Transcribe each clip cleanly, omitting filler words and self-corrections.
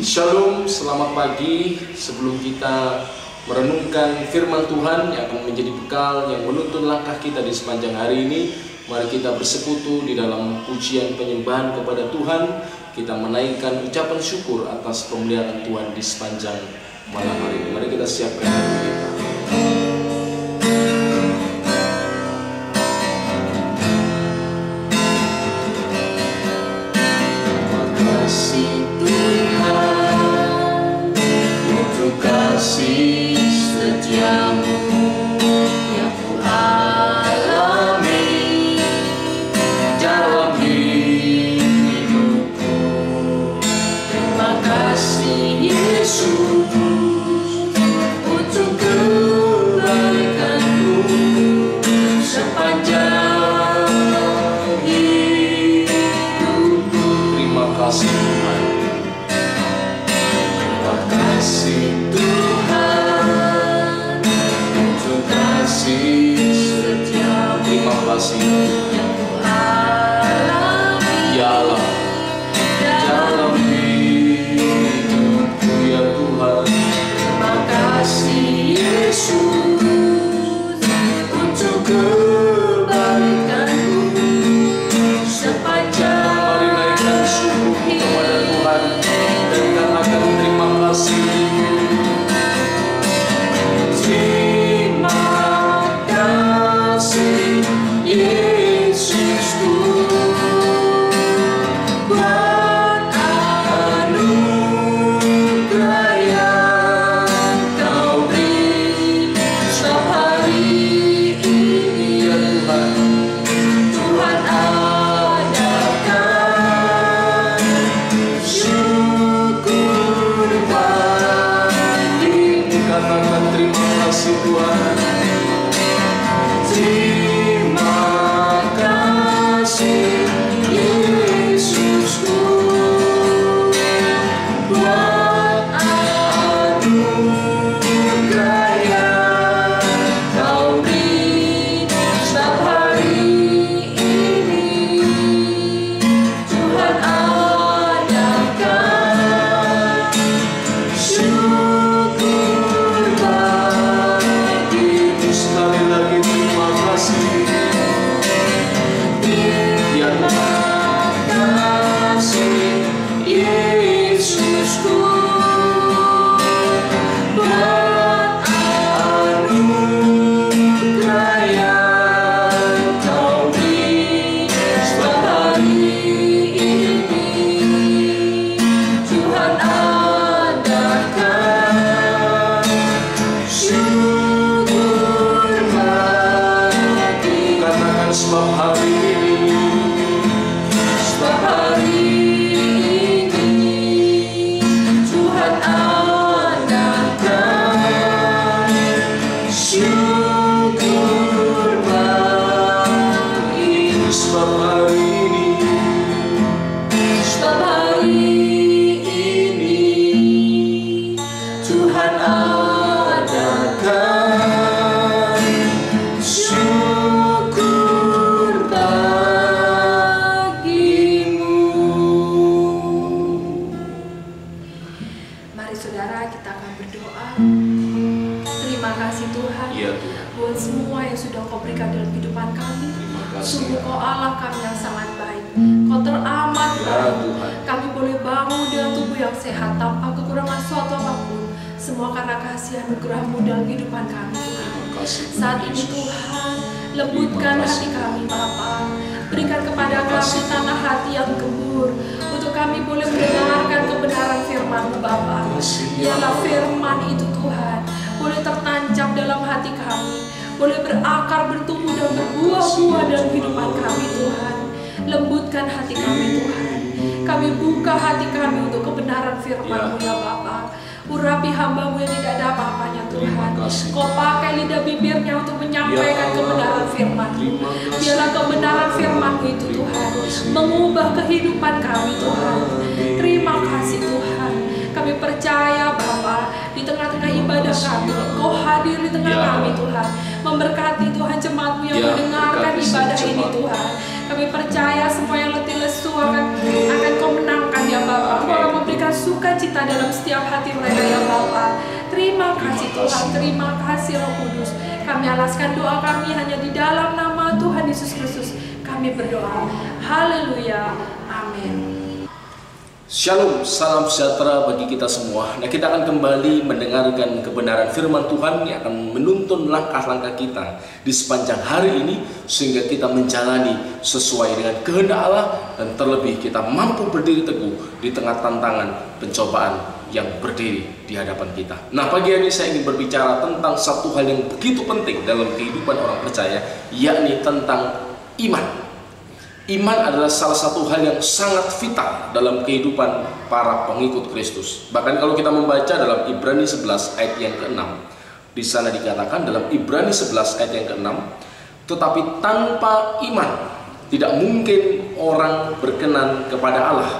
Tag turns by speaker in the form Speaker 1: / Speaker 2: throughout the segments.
Speaker 1: Shalom, selamat pagi. Sebelum kita merenungkan firman Tuhan yang akan menjadi bekal yang menuntun langkah kita di sepanjang hari ini, mari kita bersekutu di dalam pujian penyembahan kepada Tuhan. Kita menaikkan ucapan syukur atas pemeliharaan Tuhan di sepanjang malam hari ini. Mari kita siapkan hati kita.
Speaker 2: Kasih setiamu yang ku alami dalam hidupku. Terima kasih Yesus untuk kebaikan-Mu sepanjang hidupku.
Speaker 1: Terima kasih Tuhan.
Speaker 2: Terima kasih setiap
Speaker 1: terima kasih
Speaker 2: yang ku alami
Speaker 1: ya Allah dalam hidupku ya Tuhan.
Speaker 2: Terima kasih Yesus untuk kebaikan-Mu sepanjang.
Speaker 1: Mari naikkan syukur kepada Tuhan dan katakan terima kasih.
Speaker 2: Yesusku, buat anugerah yang Kau beri setiap hari ini.
Speaker 1: Ya Tuhan,
Speaker 2: Tuhan adakan syukur bagi-Mu.
Speaker 1: katakan terima kasih Tuhan.
Speaker 2: Terima kasih Yesusku buat anugerah yang Kau beri setiap hari ini. Tuhan adakan syukur bagi-Mu.
Speaker 1: Sekali lagi terima kasih.
Speaker 2: Terima kasih Yesusku buat anugerah yang Kau beri setiap hari ini. Tuhan adakan syukur bagi-Mu.
Speaker 1: Katakan sebab hari ini,
Speaker 2: Sebab hari ini Tuhan adakan syukur bagi-Mu.
Speaker 1: sebab hari ini,
Speaker 2: Sebab hari ini Tuhan adakan syukur bagi-Mu.
Speaker 3: Mari saudara, kita akan berdoa. Terima kasih Tuhan
Speaker 1: ya Tuhan.
Speaker 3: buat semua yang sudah Kau berikan dalam kehidupan kami.
Speaker 1: Terima kasih
Speaker 3: Sungguh
Speaker 1: ya
Speaker 3: Kau Allah kami yang sangat baik. Kau teramat
Speaker 1: Ya
Speaker 3: baik.
Speaker 1: Tuhan.
Speaker 3: Kami boleh bangun dengan tubuh yang sehat tanpa kekurangan suatu apapun. Semua karena kasih anugerah-Mu dalam kehidupan kami Tuhan.
Speaker 1: Terima kasih
Speaker 3: Saat ini Tuhan, lembutkan hati kami Bapa. Berikan kepada kami tanah hati yang gembur, untuk kami boleh mendengarkan kebenaran firman-Mu Bapa. Biarlah firman itu Tuhan boleh tertancap dalam hati kami, boleh berakar, bertumbuh dan berbuah-buah dalam kehidupan kami Tuhan. Lembutkan hati kami Tuhan. Kami buka hati kami untuk kebenaran firman-Mu ya Bapa. Urapi hamba-Mu yang tidak ada apa-apanya Tuhan.
Speaker 1: Terima kasih.
Speaker 3: Kau pakai lidah bibirnya untuk menyampaikan
Speaker 1: Ya Allah.
Speaker 3: kebenaran firman-Mu.
Speaker 1: Terima kasih.
Speaker 3: Biarlah kebenaran firman-Mu itu Tuhan mengubah kehidupan kami Tuhan. Terima kasih Tuhan. Kami percaya Bapa, di tengah-tengah ibadah kami Kau hadir di tengah
Speaker 1: Ya.
Speaker 3: kami Tuhan. Memberkati Tuhan jemaat-Mu yang
Speaker 1: Ya,
Speaker 3: mendengarkan
Speaker 1: berkati
Speaker 3: ibadah ini
Speaker 1: jemaat.
Speaker 3: Tuhan. Kami percaya semua yang letih lesu akan Kau menangkan di ya Bapa, Engkau memberikan sukacita dalam setiap hati mereka ya Bapa. Terima kasih Tuhan, terima kasih Roh Kudus. Kami alaskan doa kami hanya di dalam nama Tuhan Yesus Kristus. Kami berdoa. Haleluya. Amin.
Speaker 1: Shalom, salam sejahtera bagi kita semua. Nah, kita akan kembali mendengarkan kebenaran firman Tuhan yang akan menuntun langkah-langkah kita di sepanjang hari ini, sehingga kita menjalani sesuai dengan kehendak Allah, dan terlebih kita mampu berdiri teguh di tengah tantangan pencobaan yang berdiri di hadapan kita. Nah, pagi hari ini saya ingin berbicara tentang satu hal yang begitu penting dalam kehidupan orang percaya, yakni tentang iman. Iman adalah salah satu hal yang sangat vital dalam kehidupan para pengikut Kristus. Bahkan kalau kita membaca dalam Ibrani 11 ayat yang ke-6, di sana dikatakan dalam Ibrani 11 ayat yang ke-6, tetapi tanpa iman tidak mungkin orang berkenan kepada Allah.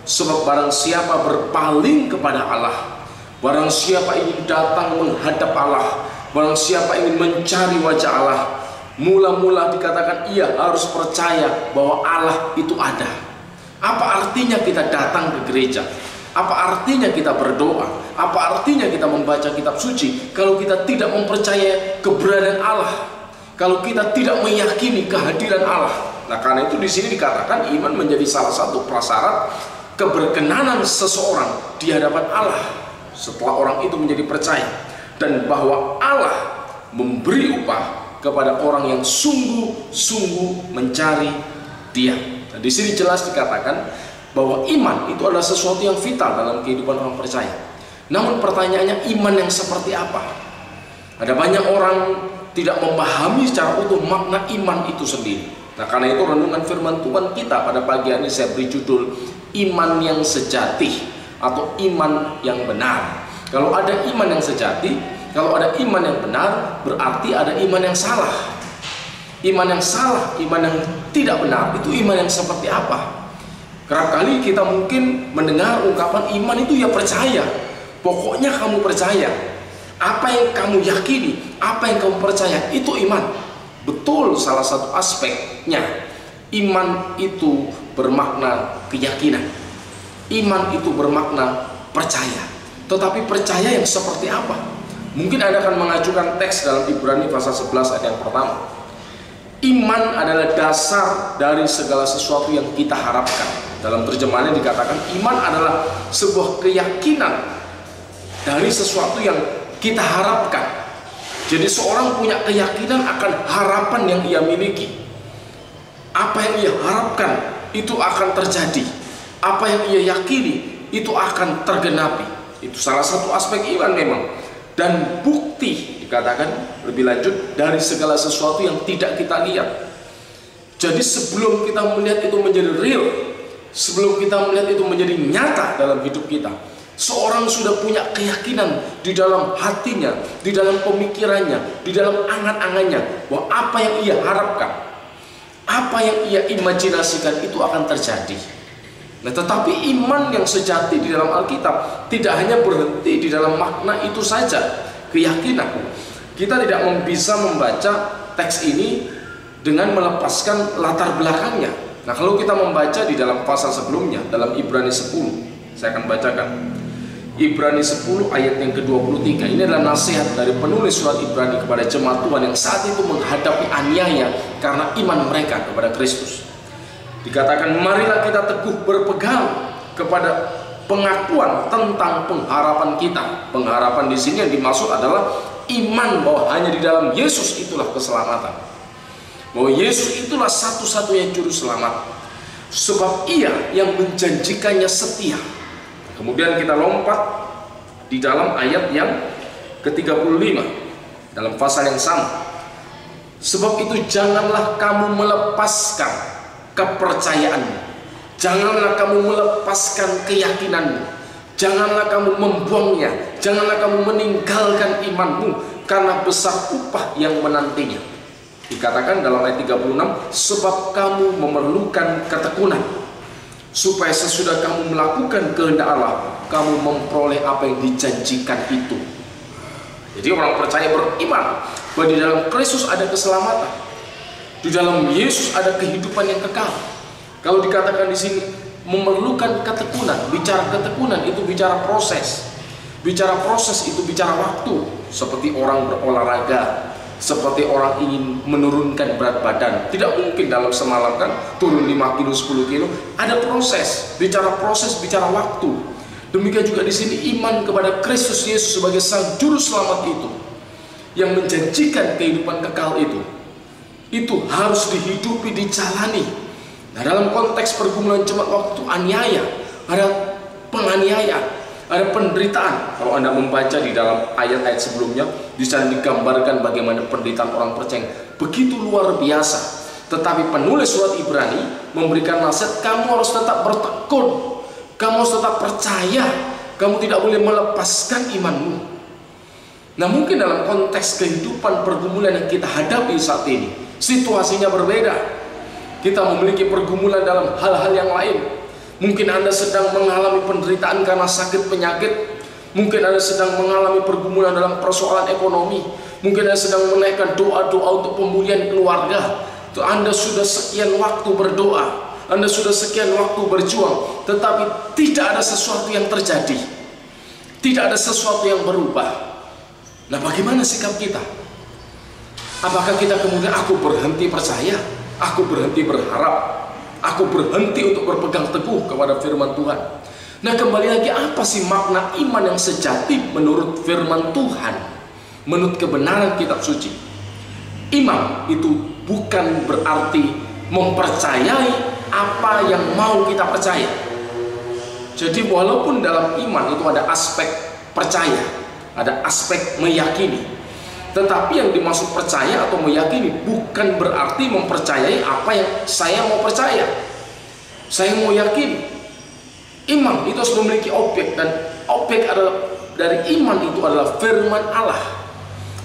Speaker 1: Sebab barang siapa berpaling kepada Allah, barang siapa ingin datang menghadap Allah, barang siapa ingin mencari wajah Allah, mula-mula dikatakan ia harus percaya bahwa Allah itu ada. Apa artinya kita datang ke gereja? Apa artinya kita berdoa? Apa artinya kita membaca kitab suci kalau kita tidak mempercayai keberadaan Allah? Kalau kita tidak meyakini kehadiran Allah. Nah, karena itu di sini dikatakan iman menjadi salah satu prasyarat keberkenanan seseorang di hadapan Allah setelah orang itu menjadi percaya, dan bahwa Allah memberi upah kepada orang yang sungguh-sungguh mencari Dia. Nah, di sini jelas dikatakan bahwa iman itu adalah sesuatu yang vital dalam kehidupan orang percaya. Namun pertanyaannya, iman yang seperti apa? Ada banyak orang tidak memahami secara utuh makna iman itu sendiri. Nah, karena itu renungan firman Tuhan kita pada pagi hari ini saya beri judul iman yang sejati atau iman yang benar. Kalau ada iman yang sejati, kalau ada iman yang benar, berarti ada iman yang salah. Iman yang salah, iman yang tidak benar, itu iman yang seperti apa? Kerap kali kita mungkin mendengar ungkapan iman itu ya percaya. Pokoknya kamu percaya. Apa yang kamu yakini, apa yang kamu percaya, itu iman. Betul, salah satu aspeknya. Iman itu bermakna keyakinan. Iman itu bermakna percaya. Tetapi percaya yang seperti apa? Mungkin Anda akan mengajukan teks dalam Ibrani pasal 11 ayat yang pertama. Iman adalah dasar dari segala sesuatu yang kita harapkan. Dalam terjemahannya dikatakan iman adalah sebuah keyakinan dari sesuatu yang kita harapkan. Jadi seorang punya keyakinan akan harapan yang ia miliki. Apa yang ia harapkan itu akan terjadi. Apa yang ia yakini itu akan tergenapi. Itu salah satu aspek iman memang. Dan bukti dikatakan lebih lanjut dari segala sesuatu yang tidak kita lihat. Jadi sebelum kita melihat itu menjadi real, sebelum kita melihat itu menjadi nyata dalam hidup kita, seorang sudah punya keyakinan di dalam hatinya, di dalam pemikirannya, di dalam angan-angannya, bahwa apa yang ia harapkan, apa yang ia imajinasikan itu akan terjadi. Nah, tetapi iman yang sejati di dalam Alkitab tidak hanya berhenti di dalam makna itu saja, keyakinan. Kita tidak bisa membaca teks ini dengan melepaskan latar belakangnya. Nah, kalau kita membaca di dalam pasal sebelumnya, dalam Ibrani 10, saya akan bacakan. Ibrani 10 ayat yang ke-23. Ini adalah nasihat dari penulis surat Ibrani kepada jemaat Tuhan yang saat itu menghadapi aniaya karena iman mereka kepada Kristus. Dikatakan, marilah kita teguh berpegang kepada pengakuan tentang pengharapan kita. Pengharapan di sini yang dimaksud adalah iman bahwa hanya di dalam Yesus itulah keselamatan. Bahwa Yesus itulah satu-satunya juru selamat. Sebab Ia yang menjanjikannya setia. Kemudian kita lompat di dalam ayat yang ke-35 dalam pasal yang sama. Sebab itu janganlah kamu melepaskan kepercayaanmu, janganlah kamu melepaskan keyakinanmu, janganlah kamu membuangnya, janganlah kamu meninggalkan imanmu, karena besar upah yang menantinya. Dikatakan dalam ayat 36, sebab kamu memerlukan ketekunan, supaya sesudah kamu melakukan kehendak Allah, kamu memperoleh apa yang dijanjikan itu. Jadi orang percaya beriman bahwa di dalam Kristus ada keselamatan, di dalam Yesus ada kehidupan yang kekal. Kalau dikatakan di sini memerlukan ketekunan. Bicara ketekunan itu bicara proses. Bicara proses itu bicara waktu. Seperti orang berolahraga, seperti orang ingin menurunkan berat badan. Tidak mungkin dalam semalam kan turun 5 kilo, 10 kilo. Ada proses. Bicara proses, bicara waktu. Demikian juga di sini iman kepada Kristus Yesus sebagai Sang Juru Selamat itu, yang menjanjikan kehidupan kekal itu harus dihidupi, dijalani. Nah, dalam konteks pergumulan jemaat waktu itu aniaya, ada penganiayaan, ada penderitaan. Kalau Anda membaca di dalam ayat-ayat sebelumnya, di sana digambarkan bagaimana penderitaan orang percaya begitu luar biasa. Tetapi penulis surat Ibrani memberikan nasihat, kamu harus tetap bertekun. Kamu harus tetap percaya, kamu tidak boleh melepaskan imanmu. Nah, mungkin dalam konteks kehidupan pergumulan yang kita hadapi saat ini, situasinya berbeda. Kita memiliki pergumulan dalam hal-hal yang lain. Mungkin Anda sedang mengalami penderitaan karena sakit penyakit. Mungkin Anda sedang mengalami pergumulan dalam persoalan ekonomi. Mungkin Anda sedang menaikkan doa-doa untuk pemulihan keluarga. Anda sudah sekian waktu berdoa, Anda sudah sekian waktu berjuang, tetapi tidak ada sesuatu yang terjadi, tidak ada sesuatu yang berubah. Nah, bagaimana sikap kita? Apakah kita kemudian aku berhenti percaya, aku berhenti berharap, aku berhenti untuk berpegang teguh kepada firman Tuhan? Nah, kembali lagi, apa sih makna iman yang sejati menurut firman Tuhan, menurut kebenaran kitab suci? Iman itu bukan berarti mempercayai apa yang mau kita percaya. Jadi walaupun dalam iman itu ada aspek percaya, ada aspek meyakini, tetapi yang dimaksud percaya atau meyakini bukan berarti mempercayai apa yang saya mau percaya, saya mau yakini. Iman itu harus memiliki objek, dan objek adalah dari iman itu adalah firman Allah,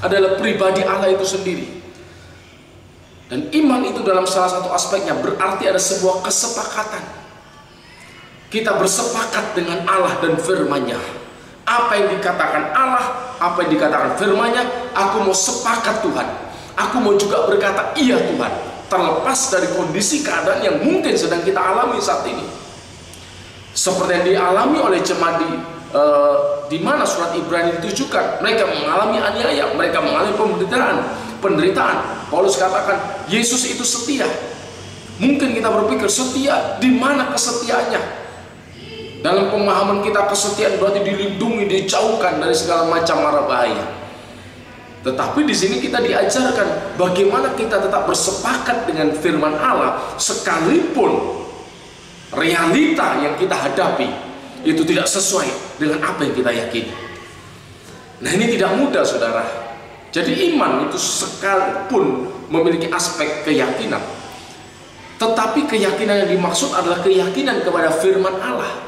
Speaker 1: adalah pribadi Allah itu sendiri. Dan iman itu dalam salah satu aspeknya berarti ada sebuah kesepakatan. Kita bersepakat dengan Allah dan firman-Nya. Apa yang dikatakan Allah, apa yang dikatakan firman-Nya, aku mau sepakat Tuhan. Aku mau juga berkata iya Tuhan, terlepas dari kondisi keadaan yang mungkin sedang kita alami saat ini. Seperti yang dialami oleh jemaat di mana surat Ibrani ditujukan, mereka mengalami aniaya, mereka mengalami penderitaan. Paulus katakan Yesus itu setia. Mungkin kita berpikir setia, di mana kesetiaannya? Dalam pemahaman kita kesetiaan berarti dilindungi, dijauhkan dari segala macam mara bahaya. Tetapi di sini kita diajarkan bagaimana kita tetap bersepakat dengan firman Allah sekalipun realita yang kita hadapi itu tidak sesuai dengan apa yang kita yakini. Nah, ini tidak mudah, saudara. Jadi iman itu sekalipun memiliki aspek keyakinan, tetapi keyakinan yang dimaksud adalah keyakinan kepada firman Allah,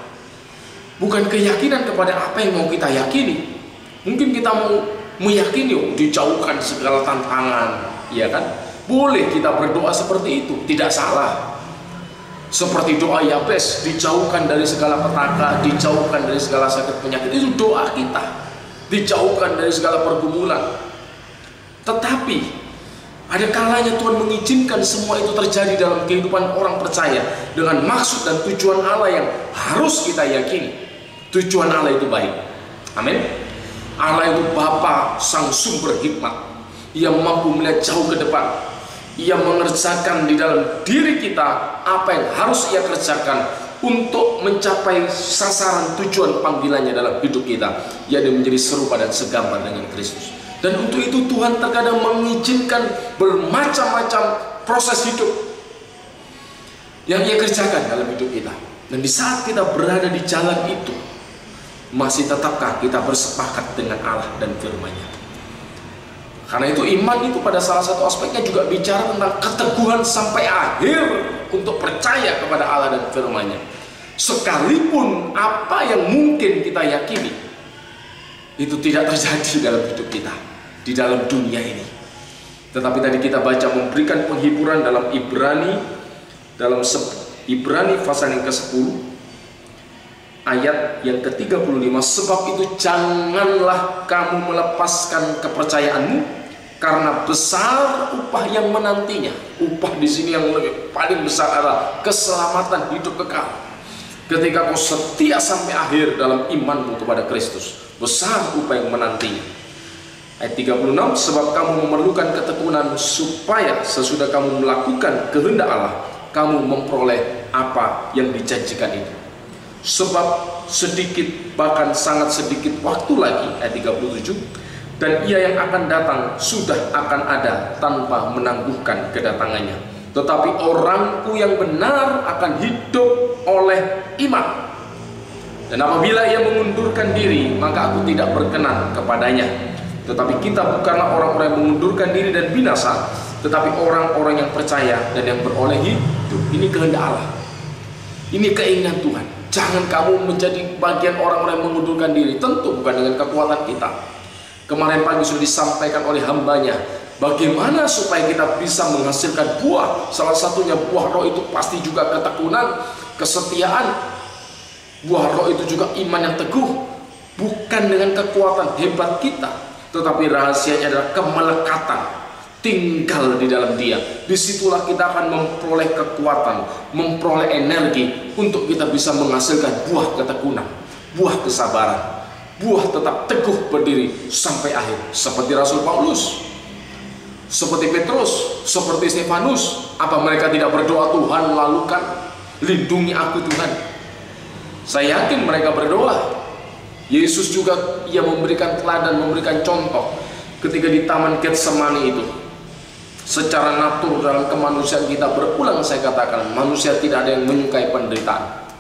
Speaker 1: bukan keyakinan kepada apa yang mau kita yakini. Mungkin kita mau meyakini dijauhkan segala tantangan, ya kan? Boleh kita berdoa seperti itu, tidak salah. Seperti doa Yabes, dijauhkan dari segala petaka, dijauhkan dari segala sakit penyakit, itu doa kita, dijauhkan dari segala pergumulan. Tetapi ada kalanya Tuhan mengizinkan semua itu terjadi dalam kehidupan orang percaya dengan maksud dan tujuan Allah yang harus kita yakini. Tujuan Allah itu baik. Amin. Allah itu Bapa, sang sumber hikmat. Ia mampu melihat jauh ke depan. Ia mengerjakan di dalam diri kita apa yang harus Ia kerjakan untuk mencapai sasaran tujuan panggilannya dalam hidup kita, yaitu menjadi serupa dan segambar dengan Kristus. Dan untuk itu Tuhan terkadang mengizinkan bermacam-macam proses hidup yang Ia kerjakan dalam hidup kita. Dan di saat kita berada di jalan itu, masih tetapkah kita bersepakat dengan Allah dan firman-Nya? Karena itu iman itu pada salah satu aspeknya juga bicara tentang keteguhan sampai akhir untuk percaya kepada Allah dan firman-Nya. Sekalipun apa yang mungkin kita yakini itu tidak terjadi dalam hidup kita, di dalam dunia ini. Tetapi tadi kita baca memberikan penghiburan dalam Ibrani, dalam Ibrani pasal yang ke-10 ayat yang ke-35, sebab itu janganlah kamu melepaskan kepercayaanmu, karena besar upah yang menantinya. Upah di sini yang lebih paling besar adalah keselamatan hidup kekal. Ketika kau setia sampai akhir dalam imanmu kepada Kristus, besar upaya yang menantinya. Ayat 36, sebab kamu memerlukan ketekunan supaya sesudah kamu melakukan kehendak Allah, kamu memperoleh apa yang dijanjikan itu. Sebab sedikit, bahkan sangat sedikit waktu lagi, ayat 37, dan ia yang akan datang sudah akan ada tanpa menangguhkan kedatangannya. Tetapi orangku yang benar akan hidup oleh iman. Dan apabila ia mengundurkan diri, maka aku tidak berkenan kepadanya. Tetapi kita bukanlah orang-orang yang mengundurkan diri dan binasa, tetapi orang-orang yang percaya dan yang beroleh hidup. Ini kehendak Allah. Ini keinginan Tuhan. Jangan kamu menjadi bagian orang-orang yang mengundurkan diri. Tentu bukan dengan kekuatan kita. Kemarin pagi sudah disampaikan oleh hambanya, bagaimana supaya kita bisa menghasilkan buah. Salah satunya buah roh itu pasti juga ketekunan, kesetiaan. Buah roh itu juga iman yang teguh. Bukan dengan kekuatan hebat kita, tetapi rahasianya adalah kemelekatan, tinggal di dalam Dia. Disitulah kita akan memperoleh kekuatan, memperoleh energi untuk kita bisa menghasilkan buah ketekunan, buah kesabaran, buah tetap teguh berdiri sampai akhir. Seperti Rasul Paulus, seperti Petrus, seperti Stefanus. Apa mereka tidak berdoa, Tuhan lalukan, lindungi aku Tuhan? Saya yakin mereka berdoa. Yesus juga ia memberikan teladan, memberikan contoh ketika di Taman Getsemani itu. Secara natur dalam kemanusiaan kita, berulang saya katakan, manusia tidak ada yang menyukai penderitaan.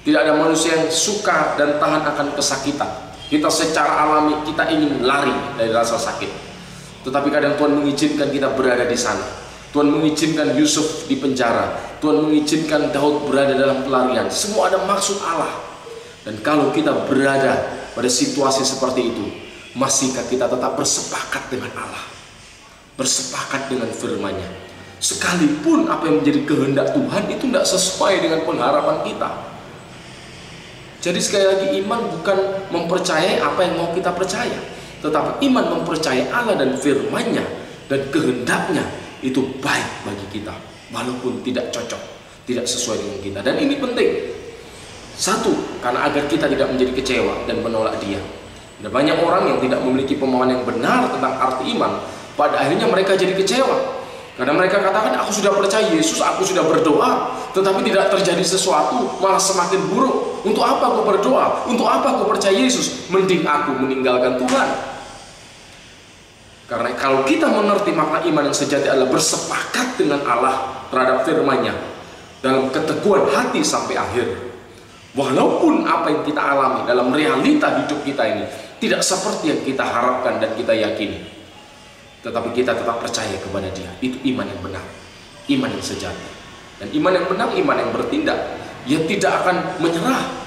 Speaker 1: Tidak ada manusia yang suka dan tahan akan kesakitan. Kita secara alami kita ingin lari dari rasa sakit. Tetapi kadang Tuhan mengizinkan kita berada di sana. Tuhan mengizinkan Yusuf di penjara. Tuhan mengizinkan Daud berada dalam pelarian. Semua ada maksud Allah. Dan kalau kita berada pada situasi seperti itu, masihkah kita tetap bersepakat dengan Allah, bersepakat dengan firman-Nya? Sekalipun apa yang menjadi kehendak Tuhan itu tidak sesuai dengan pengharapan kita. Jadi sekali lagi, iman bukan mempercayai apa yang mau kita percaya, tetapi iman mempercayai Allah dan firman-Nya dan kehendaknya itu baik bagi kita, walaupun tidak cocok, tidak sesuai dengan kita. Dan ini penting. Satu, karena agar kita tidak menjadi kecewa dan menolak Dia. Ada banyak orang yang tidak memiliki pemahaman yang benar tentang arti iman. Pada akhirnya mereka jadi kecewa, karena mereka katakan, aku sudah percaya Yesus, aku sudah berdoa, tetapi tidak terjadi sesuatu, malah semakin buruk. Untuk apa aku berdoa? Untuk apa aku percaya Yesus? Mending aku meninggalkan Tuhan. Karena kalau kita mengerti makna iman yang sejati adalah bersepakat dengan Allah terhadap firman-Nya dalam keteguhan hati sampai akhir. Walaupun apa yang kita alami dalam realita hidup kita ini tidak seperti yang kita harapkan dan kita yakini, tetapi kita tetap percaya kepada Dia. Itu iman yang benar, iman yang sejati. Dan iman yang benar, iman yang bertindak. Ia tidak akan menyerah.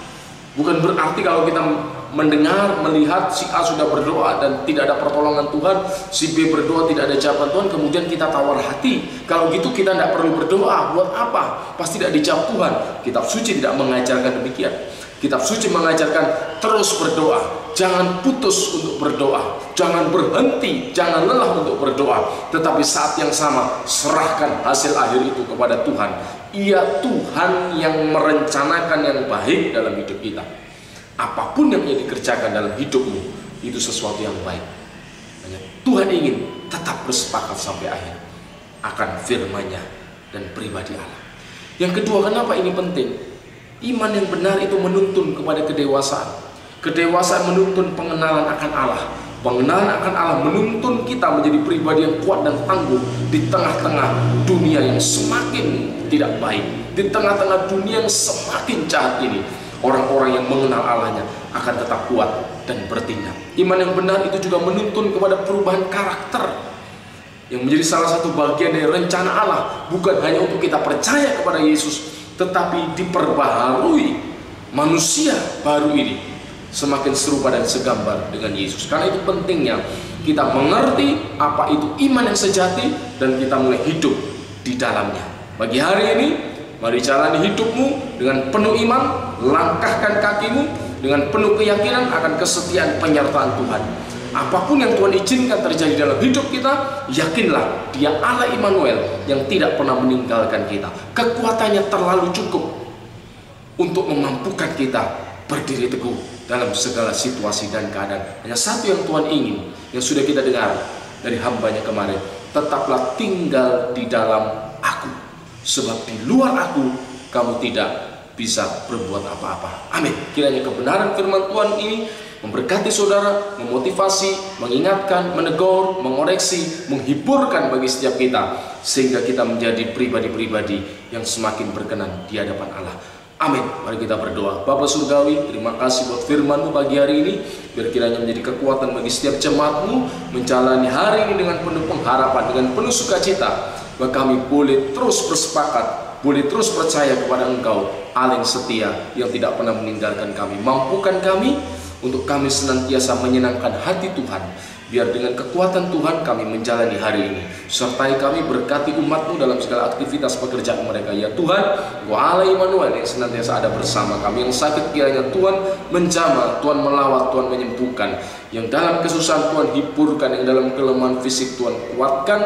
Speaker 1: Bukan berarti kalau kita mendengar, melihat si A sudah berdoa dan tidak ada pertolongan Tuhan, si B berdoa tidak ada jawaban Tuhan, kemudian kita tawar hati. Kalau gitu kita tidak perlu berdoa. Buat apa? Pasti tidak dijawab Tuhan. Kitab suci tidak mengajarkan demikian. Kitab suci mengajarkan terus berdoa, jangan putus untuk berdoa, jangan berhenti, jangan lelah untuk berdoa. Tetapi saat yang sama, serahkan hasil akhir itu kepada Tuhan. Ia Tuhan yang merencanakan yang baik dalam hidup kita. Apapun yang ia dikerjakan dalam hidupmu, itu sesuatu yang baik. Tuhan ingin tetap bersepakat sampai akhir akan firman-Nya dan pribadi Allah. Yang kedua, kenapa ini penting? Iman yang benar itu menuntun kepada kedewasaan. Kedewasaan menuntun pengenalan akan Allah. Pengenalan akan Allah menuntun kita menjadi pribadi yang kuat dan tangguh di tengah-tengah dunia yang semakin tidak baik, di tengah-tengah dunia yang semakin jahat ini. Orang-orang yang mengenal Allahnya akan tetap kuat dan bertindak. Iman yang benar itu juga menuntun kepada perubahan karakter, yang menjadi salah satu bagian dari rencana Allah. Bukan hanya untuk kita percaya kepada Yesus, tetapi diperbaharui manusia baru ini semakin serupa dan segambar dengan Yesus. Karena itu pentingnya kita mengerti apa itu iman yang sejati dan kita mulai hidup di dalamnya. Bagi hari ini, mari jalani hidupmu dengan penuh iman, langkahkan kakimu dengan penuh keyakinan akan kesetiaan penyertaan Tuhan. Apapun yang Tuhan izinkan terjadi dalam hidup kita, yakinlah Dia Allah Immanuel yang tidak pernah meninggalkan kita. Kekuatannya terlalu cukup untuk memampukan kita berdiri teguh dalam segala situasi dan keadaan. Hanya satu yang Tuhan ingin, yang sudah kita dengar dari hambanya kemarin, tetaplah tinggal di dalam aku, sebab di luar aku kamu tidak bisa berbuat apa-apa. Amin. Kiranya kebenaran firman Tuhan ini memberkati saudara, memotivasi, mengingatkan, menegur, mengoreksi, menghiburkan bagi setiap kita, sehingga kita menjadi pribadi-pribadi yang semakin berkenan di hadapan Allah. Amin. Mari kita berdoa. Bapa Surgawi, terima kasih buat firman-Mu pagi hari ini. Biar kiranya menjadi kekuatan bagi setiap jemaat-Mu menjalani hari ini dengan penuh pengharapan, dengan penuh sukacita. Bahwa kami boleh terus bersepakat, boleh terus percaya kepada Engkau, Allah yang setia, yang tidak pernah meninggalkan kami. Mampukan kami untuk kami senantiasa menyenangkan hati Tuhan. Biar dengan kekuatan Tuhan kami menjalani hari ini. Sertai kami, berkati umat-Mu dalam segala aktivitas pekerjaan mereka. Ya Tuhan, Engkau Allah Immanuel yang senantiasa ada bersama kami. Yang sakit kiranya Tuhan menjamah, Tuhan melawat, Tuhan menyembuhkan. Yang dalam kesusahan Tuhan hiburkan, yang dalam kelemahan fisik Tuhan kuatkan,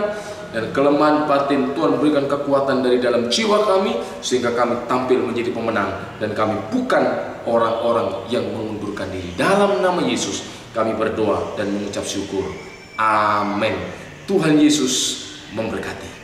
Speaker 1: dan kelemahan batin Tuhan berikan kekuatan dari dalam jiwa kami, sehingga kami tampil menjadi pemenang, dan kami bukan orang-orang yang mengundurkan diri. Dalam nama Yesus kami berdoa dan mengucap syukur. Amin. Tuhan Yesus memberkati.